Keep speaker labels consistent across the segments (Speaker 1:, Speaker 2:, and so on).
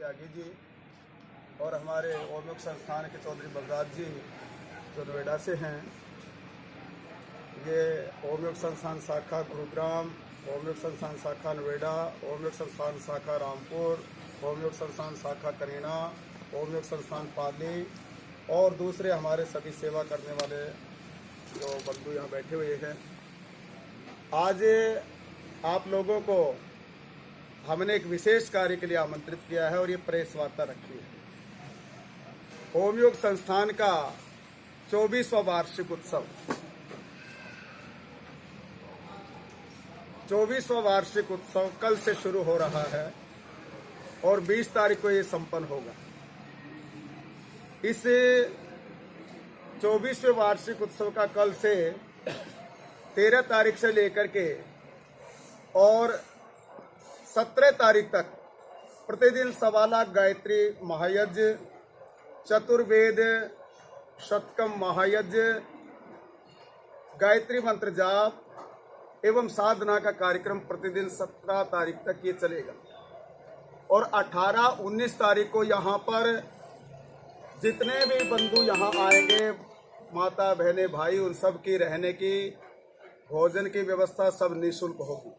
Speaker 1: त्यागी जी और हमारे ओमयोग संस्थान के चौधरी बलराज जी जो नोएडा से हैं। ये ओमयोग संस्थान शाखा गुरुग्राम, ओमयोग संस्थान शाखा नोएडा, ओमयोग संस्थान शाखा रामपुर, ओमयोग संस्थान शाखा करीना, ओमयोग संस्थान पाली और दूसरे हमारे सभी सेवा करने वाले जो बंधु यहाँ बैठे हुए हैं। आज आप लोगों को हमने एक विशेष कार्य के लिए आमंत्रित किया है और ये प्रेस वार्ता रखी है। ओमयोग संस्थान का 24वां वार्षिक उत्सव, 24वां वार्षिक उत्सव कल से शुरू हो रहा है और 20 तारीख को ये संपन्न होगा। इस 24वें वार्षिक उत्सव का कल से 13 तारीख से लेकर के और 17 तारीख तक प्रतिदिन 1.25 लाख गायत्री महायज्ञ, चतुर्वेद शतकम महायज्ञ, गायत्री मंत्र जाप एवं साधना का कार्यक्रम प्रतिदिन 17 तारीख तक ये चलेगा। और 18-19 तारीख को यहाँ पर जितने भी बंधु यहाँ आएंगे, माता बहने भाई, उन सब की रहने की, भोजन की व्यवस्था सब निःशुल्क होगी।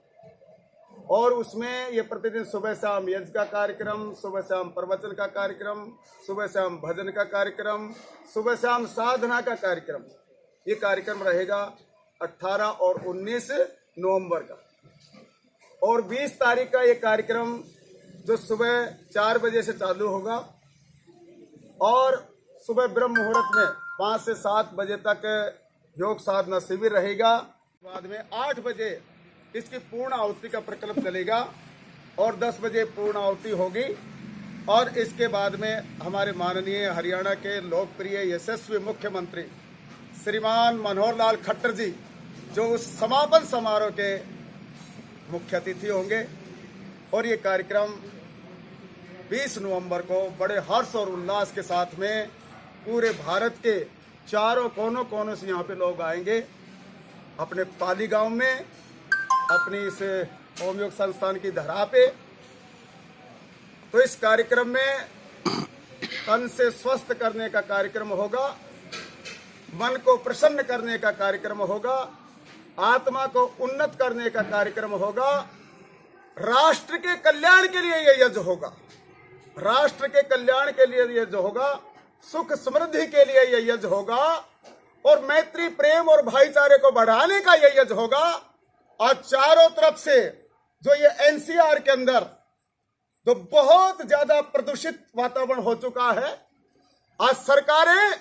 Speaker 1: और उसमें ये प्रतिदिन सुबह शाम यज्ञ का कार्यक्रम, सुबह शाम प्रवचन का कार्यक्रम, सुबह शाम भजन का कार्यक्रम, सुबह शाम साधना का कार्यक्रम, ये कार्यक्रम रहेगा 18 और 19 नवंबर का। और 20 तारीख का ये कार्यक्रम जो सुबह 4 बजे से चालू होगा और सुबह ब्रह्म मुहूर्त में 5 से 7 बजे तक योग साधना शिविर रहेगा। बाद में 8 बजे इसकी पूर्ण आहुति का प्रकल्प चलेगा और 10 बजे पूर्ण आहुति होगी। और इसके बाद में हमारे माननीय हरियाणा के लोकप्रिय यशस्वी मुख्यमंत्री श्रीमान मनोहर लाल खट्टर जी जो उस समापन समारोह के मुख्य अतिथि होंगे। और ये कार्यक्रम 20 नवंबर को बड़े हर्ष और उल्लास के साथ में पूरे भारत के चारों कोनों कोनों से यहाँ पे लोग आएंगे। अपने पाली गांव में, अपनी इस ओमयोग संस्थान की धरा पे। तो इस कार्यक्रम में तन से स्वस्थ करने का कार्यक्रम होगा, मन को प्रसन्न करने का कार्यक्रम होगा, आत्मा को उन्नत करने का कार्यक्रम होगा, राष्ट्र के कल्याण के लिए ये यज्ञ होगा, राष्ट्र के कल्याण के लिए ये यज्ञ होगा, सुख समृद्धि के लिए ये यज्ञ होगा और मैत्री प्रेम और भाईचारे को बढ़ाने का ये यज्ञ होगा। और चारों तरफ से जो ये एनसीआर के अंदर तो बहुत ज्यादा प्रदूषित वातावरण हो चुका है, आज सरकारें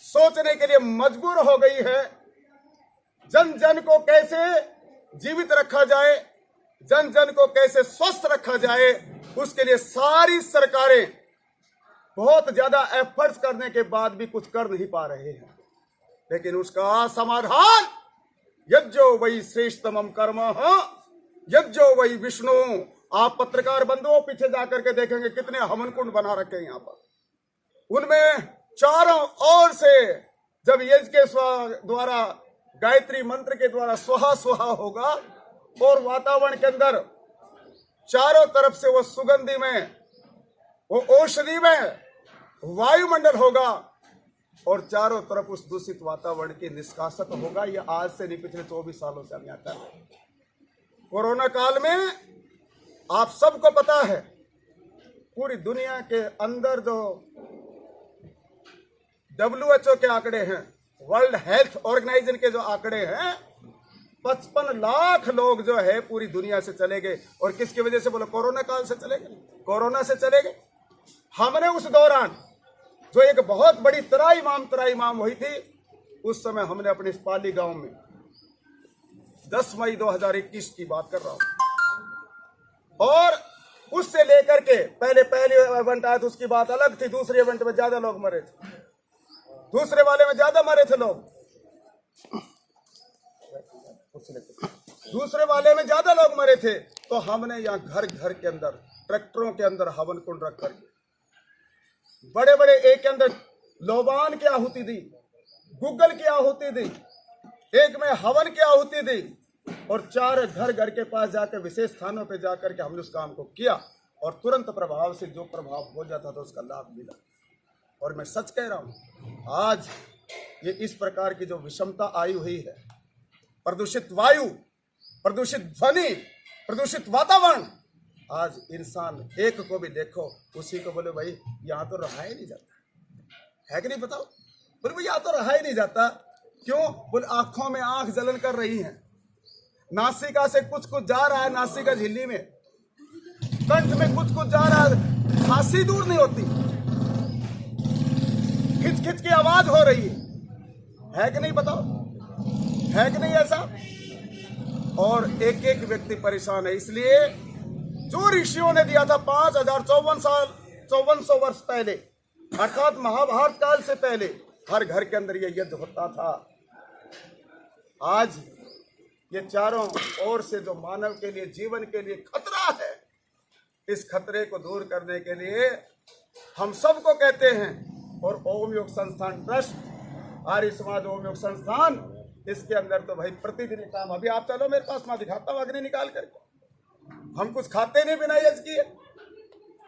Speaker 1: सोचने के लिए मजबूर हो गई है जन जन को कैसे जीवित रखा जाए, जन जन को कैसे स्वस्थ रखा जाए। उसके लिए सारी सरकारें बहुत ज्यादा एफर्ट्स करने के बाद भी कुछ कर नहीं पा रहे हैं। लेकिन उसका समाधान यज्ञो वही श्रेष्ठतमं कर्म, यज्ञो वही विष्णु। आप पत्रकार बंधुओं पीछे जाकर के देखेंगे कितने हवन कुंड बना रखे हैं यहाँ पर। उनमें चारों ओर से जब यज्ञ के द्वारा गायत्री मंत्र के द्वारा स्वाहा स्वाहा होगा और वातावरण के अंदर चारों तरफ से वो सुगंधि में, वो औषधि में वायुमंडल होगा और चारों तरफ उस दूषित वातावरण की निष्कासित होगा। ये आज से नहीं, पिछले 24 सालों से हम यहाँ कर रहे हैं। कोरोना काल में आप सबको पता है पूरी दुनिया के अंदर जो WHO के आंकड़े हैं, वर्ल्ड हेल्थ ऑर्गेनाइजेशन के जो आंकड़े हैं, 55 लाख लोग जो है पूरी दुनिया से चले गए। और किसकी वजह से? बोलो, कोरोना काल से चले गए, कोरोना से चले गए। हमने उस दौरान जो एक बहुत बड़ी तराई माम हुई थी, उस समय हमने अपने इस पाली गांव में 10 मई 2021 की बात कर रहा हूं, और उससे लेकर के पहले इवेंट आया था, उसकी बात अलग थी। दूसरे इवेंट में ज्यादा लोग मरे थे, दूसरे वाले में ज्यादा मरे थे लोग, दूसरे वाले में ज्यादा लोग मरे थे। तो हमने यहाँ घर घर के अंदर, ट्रैक्टरों के अंदर हवन कुंड रख करके, बड़े बड़े एक के अंदर लोबान की आहुति दी, गुग्गल की आहुति दी, एक में हवन की आहुति दी और 4 घर घर के पास जाकर विशेष स्थानों पे जाकर के हमने उस काम को किया। और तुरंत प्रभाव से जो प्रभाव हो जाता था उसका लाभ मिला। और मैं सच कह रहा हूँ, आज ये इस प्रकार की जो विषमता आई हुई है, प्रदूषित वायु, प्रदूषित ध्वनि, प्रदूषित वातावरण, आज इंसान एक को भी देखो उसी को बोले भाई यहाँ तो रहा ही नहीं जाता है कि नहीं, बताओ, बोले भाई यहाँ तो रहा ही नहीं जाता। क्यों? बोले आंखों में आंख जलन कर रही है, नासिका से कुछ कुछ जा रहा है, नासिका झिल्ली में, कंठ में कुछ कुछ जा रहा है, खांसी दूर नहीं होती, खिच खिच की आवाज हो रही है कि नहीं, बताओ, है कि नहीं ऐसा? और एक एक व्यक्ति परेशान है। इसलिए जो ऋषियों ने दिया था 5400 वर्ष पहले, अर्थात महाभारत काल से पहले, हर घर के अंदर यह यज्ञ होता था। आज ये चारों ओर से जो मानव के लिए, जीवन के लिए खतरा है, इस खतरे को दूर करने के लिए हम सबको कहते हैं, और ओम योग संस्थान ट्रस्ट, आर्य समाज ओम योग संस्थान, इसके अंदर तो भाई प्रतिदिन काम। अभी आप चलो मेरे पास, मैं दिखाता हूँ अग्नि निकाल करके, हम कुछ खाते नहीं बिना यज्ञ किए।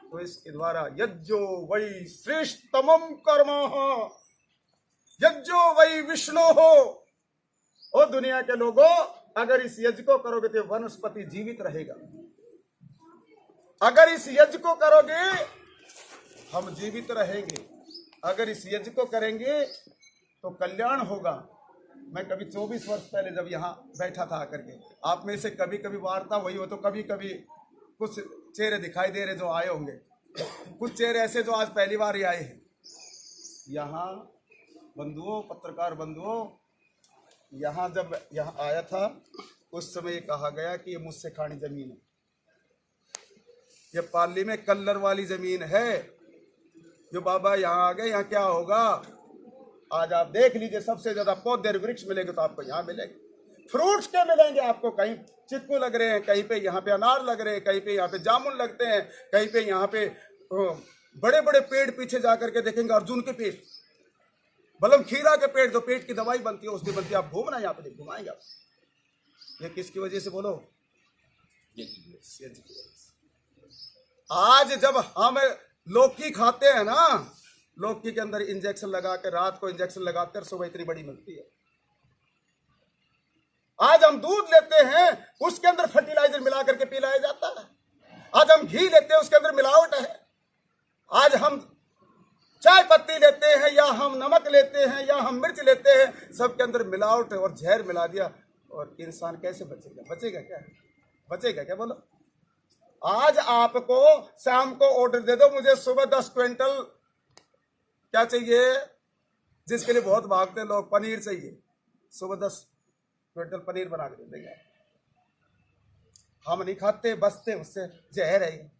Speaker 1: तो इसके द्वारा यज्ञो वै श्रेष्ठतमं कर्म, यज्ञो वै विष्णु हो। ओ दुनिया के लोगों, अगर इस यज्ञ को करोगे तो वनस्पति जीवित रहेगा, अगर इस यज्ञ को करोगे हम जीवित रहेंगे, अगर इस यज्ञ को करेंगे तो कल्याण होगा। मैं कभी 24 वर्ष पहले जब यहाँ बैठा था आकर के, आप में से कभी कभी वार्ता हुई हो तो कभी कभी कुछ चेहरे दिखाई दे रहे जो आए होंगे, कुछ चेहरे ऐसे जो आज पहली बार ही आए हैं। यहाँ बंधुओं, पत्रकार बंधुओं, यहाँ जब यहाँ आया था उस समय ये कहा गया कि ये मुझसे खानी जमीन है, ये पाली में कल्लर वाली जमीन है। जो बाबा यहाँ आ गए, यहाँ क्या होगा आज आप देख लीजिए। सबसे ज्यादा पौधे वृक्ष मिलेंगे तो आपको यहाँ मिलेंगे, फ्रूट्स क्या मिलेंगे आपको, कहीं चिक्कू लग रहे हैं, कहीं पे यहाँ पे अनार लग रहे हैं, कहीं पे यहाँ पे जामुन लगते हैं, कहीं पे यहाँ पे बड़े बड़े पेड़, पीछे जाकर के देखेंगे अर्जुन के पेड़, बलम खीरा के पेड़, जो पेट की दवाई बनती है उसकी बनती है। आप घूमना यहाँ पे घुमाएंगे आप। ये किसकी वजह से बोलो? आज जब हम लौकी खाते हैं ना, लौकी के अंदर इंजेक्शन लगा के, रात को इंजेक्शन लगाकर सुबह इतनी बड़ी मिलती है। आज हम दूध लेते हैं, उसके अंदर फर्टिलाइजर मिला करके पिलाया जाता है। आज हम घी लेते हैं, उसके अंदर मिलावट है। आज हम चाय पत्ती लेते हैं, या हम नमक लेते हैं, या हम मिर्च लेते हैं, सबके अंदर मिलावट और जहर मिला दिया। और इंसान कैसे बचेगा? बचेगा क्या? बचेगा क्या बोलो? आज आपको शाम को ऑर्डर दे दो, मुझे सुबह 10 क्विंटल क्या चाहिए, जिसके लिए बहुत भागते लोग, पनीर चाहिए, सुबह 10 क्विंटल पनीर बना के दे देंगे। हम नहीं खाते, बचते, उससे जहर है,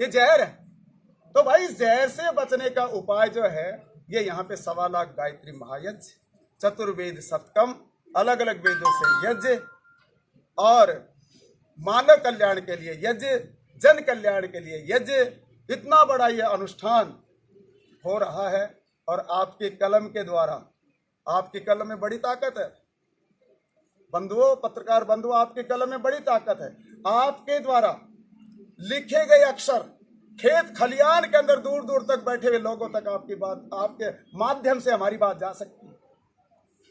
Speaker 1: ये जहर है। तो भाई जहर से बचने का उपाय जो है, ये यहाँ पे 1.25 लाख गायत्री महायज्ञ, चतुर्वेद शतकम, अलग अलग वेदों से यज्ञ, और मानव कल्याण के लिए यज्ञ, जन कल्याण के लिए यज्ञ, इतना बड़ा यह अनुष्ठान हो रहा है। और आपके कलम के द्वारा, आपकी कलम में बड़ी ताकत है बंधुओं, पत्रकार बंधुओं, आपके कलम में बड़ी ताकत है। आपके द्वारा लिखे गए अक्षर खेत खलियान के अंदर दूर दूर तक बैठे हुए लोगों तक आपकी बात, आपके माध्यम से हमारी बात जा सकती है,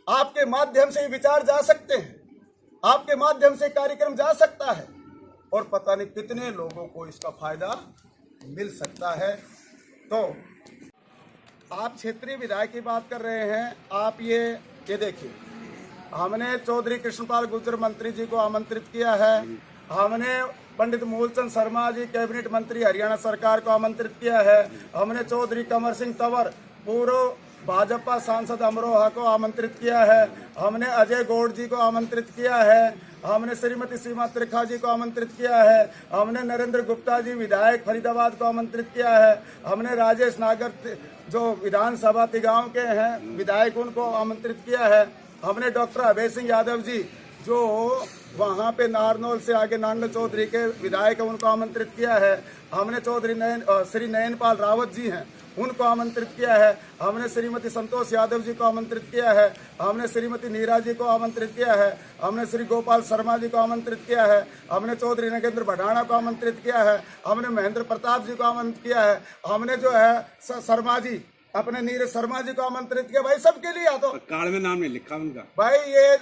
Speaker 1: आपके माध्यम से विचार जा सकते हैं, आपके माध्यम से कार्यक्रम जा सकता है, और पता नहीं कितने लोगों को इसका फायदा मिल सकता है। तो आप क्षेत्रीय विधायक की बात कर रहे हैं, आप ये देखिए, हमने चौधरी कृष्णपाल गुर्जर मंत्री जी को आमंत्रित किया है, हमने पंडित मूलचंद शर्मा जी कैबिनेट मंत्री हरियाणा सरकार को आमंत्रित किया है, हमने चौधरी कंवर सिंह तंवर पूर्व भाजपा सांसद अमरोहा को आमंत्रित किया है, हमने अजय गौड़ जी को आमंत्रित किया है, हमने श्रीमती सीमा त्रिखा जी को आमंत्रित किया है, हमने नरेंद्र गुप्ता जी विधायक फरीदाबाद को आमंत्रित किया है, हमने राजेश नागर जो विधानसभा तिगांव के हैं विधायक, उनको आमंत्रित किया है, हमने डॉक्टर अभय सिंह यादव जी जो वहाँ पे नारनौल से आगे नांगल चौधरी के विधायक, उनको आमंत्रित किया है, हमने चौधरी श्री नयनपाल रावत जी हैं, उनको आमंत्रित किया है। हमने श्रीमती संतोष यादव जी को आमंत्रित किया है, हमने श्रीमती नीरा जी को आमंत्रित किया है, हमने श्री गोपाल शर्मा जी को आमंत्रित किया है, हमने चौधरी नगेंद्र भडाना को आमंत्रित किया है, हमने महेंद्र प्रताप जी को आमंत्रित किया है, हमने जो है शर्मा जी अपने नीरज शर्मा जी को आमंत्रित किया। भाई सबके लिए तो
Speaker 2: कार्ड में नाम नहीं लिखा उनका।
Speaker 1: भाई ये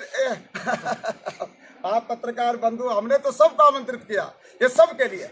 Speaker 1: आप पत्रकार बंधु, हमने तो सबको आमंत्रित किया, ये सबके लिए।